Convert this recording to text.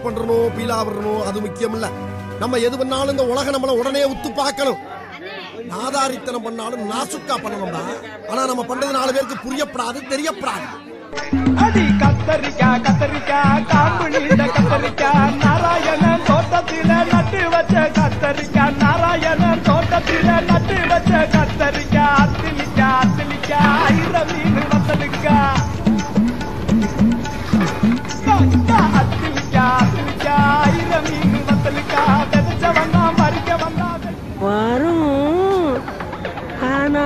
பண்றணும் பீலா வரணும் அது முக்கியம் இல்ல. நம்ம எது பண்ணாலும் இந்த உலக நம்மள உடனே உத்து பார்க்கணும். நாதாரித்தனம் பண்ணாலும் நாசுக்கா பண்ணணும்டா. ஆனா நம்ம பண்றது 4 பேருக்கு புரியப்படாது, தெரியப்படாது. அடி கத்தரிக்கா கத்தரிக்கா காம்பு நீண்ட கத்தரிக்கா நாராயணன் தோட்டத்தில நட்டு வச்ச கத்தரிக்கா நாராயணன் தோட்டத்தில நட்டு வச்ச கத்தரிக்கா அத்திலிக்கா அத்திலிக்கா ஐர மீன் வத்தலிக்கா அத்திலிக்கா அத்திலிக்கா ஐர மீன் வத்தலிக்கா வெதச்ச வந்தா மறிக்க வந்தா வரும் ஆனா